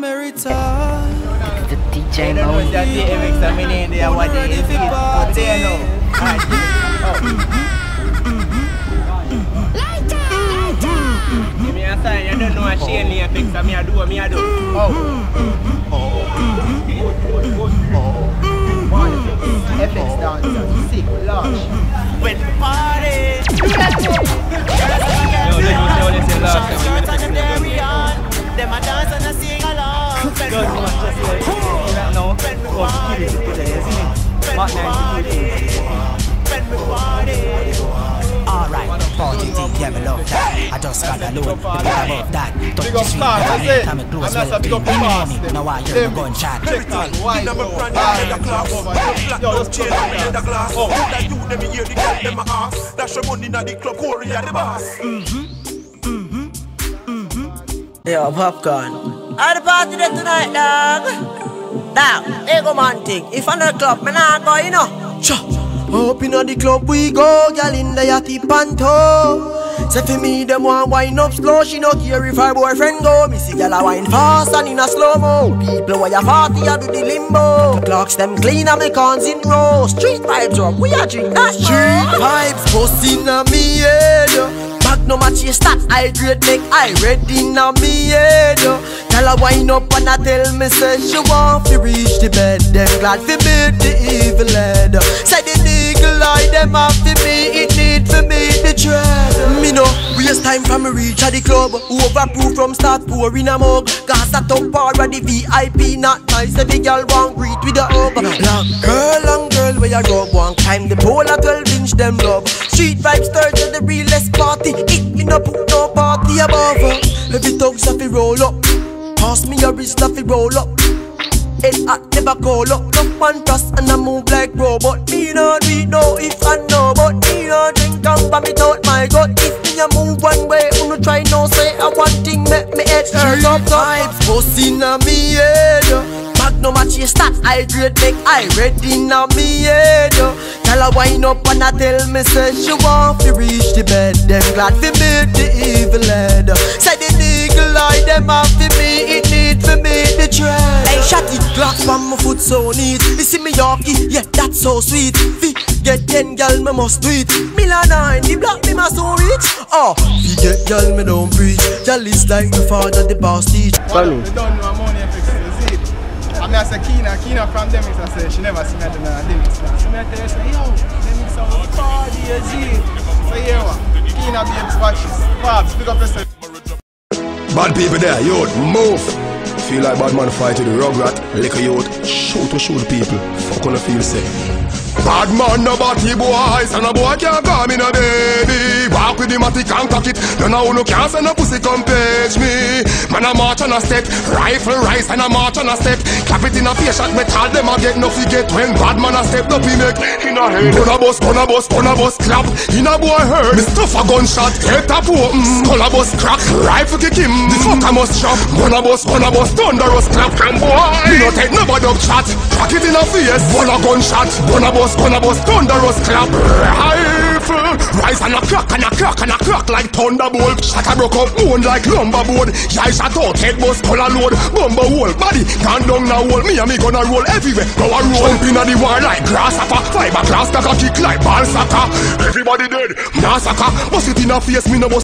The DJ mode. That DMX that me name there what they is. But they know. Give me a sign, you don't know a Shane Lee fix and me I do what me I do. FX dancer, sick, large. When the party. Yo, let me say last time. Them a dance and a sing along. No, alright, 40 deep, yeah, me love that. I just got alone, the bit above that. Touch the sweet, never time it close, well clean. Now I hear the gunshot. Check that, why go? Yo, let's change the glass. That you, them hear the girl, them a ask. Dash your money in the club, Corey at the boss. Yo, popcorn. At the party there tonight, dog. Now, they go man thing. If I'm not club, man, I go, you know. Sure. Up inna the club we go, girl in the yachty panto. Say for me, them want wine up slow. She no care if her boyfriend go. Me see girl a wine fast and in a slow mo. People where you 40 a do the limbo. Clocks them clean and me cons in row. Street vibes up, we a drink that street vibes. Bust inna me head. No match your stats, I grade make I ready inna me head. Girl a wine up and a tell me say she want to reach the bed. Them glad fi beat the evil head. Say the eagle eye them have to me, it need for me the tread. Me no waste time from me reach at the club. Overproof from start pouring a mug. Gas that up already VIP not nice. Every girl want greet with a hug. Long girl where you go one time the pole a 12-inch them love. Street vibes stir to the realest party. It me no put no party above her. Every thugs have to roll up. Pass me your wrist have to roll up. Head hot never call up. No one toss and I move like robot. Me no do it no if I know. But me no drink and vomit out my gut. If me a move one way, no try no say I one thing make me head hurt up. Vibes bust inna me head. No match your stats, I grade make I ready inna me head. Girl a wine up and a tell me say she want to reach the bed. Them glad fi meet the evil head. Say the eagle eye them have fi me, it need for me the tread. Hey, shot it glass from my foot so neat. You see me Yorkie, yeah that's so sweet. Fi get 10 gal me must do it. Milan the block me must so rich. Oh, fi get gal me don't preach. Gal is like the father the boss teach. Follow. I mean, I say Kina from Demix, I say she never seen me at the Demix class. So I tell her, say, yo, Demix are party, G. So yeah, what? Kina babes watches. Vybz, pick up yourself. Bad people there, youth, move. Feel like bad man fight to the rugrat, lick a youth, shoot people. Fuck on the feel safe. Bad man no batty boys, and a boy can't call me no baby. Walk with the matic and cock it. None of who can't send a pussy come page me. Man a march on a step, rifle rise and a march on a step. Clap it in a face shot, metal them a get no forget. When bad man a step up he make in a head. Gun a bus, clap. In a boy hurt, me stuff a gunshot. Head tap open, skull a bus crack. Rifle kick him, the fucker must chop. Gun a bus, thunderous clap. And boy, me no take nobody up chat. Crack it in a face, gun a gunshot. Gun a bus, thunderous clap. Rifle rise and a crack like thunderbolt. Shot a broke up bone like lumber board. Yeah, shot out head bus color load. Bumper hole body gone down now hole. Me and me gonna roll everywhere. Go a roll jump inna the war like grasshopper. Fiber class cock kick like ball soccer. Everybody dead massacre. Bust it in a face me no bust.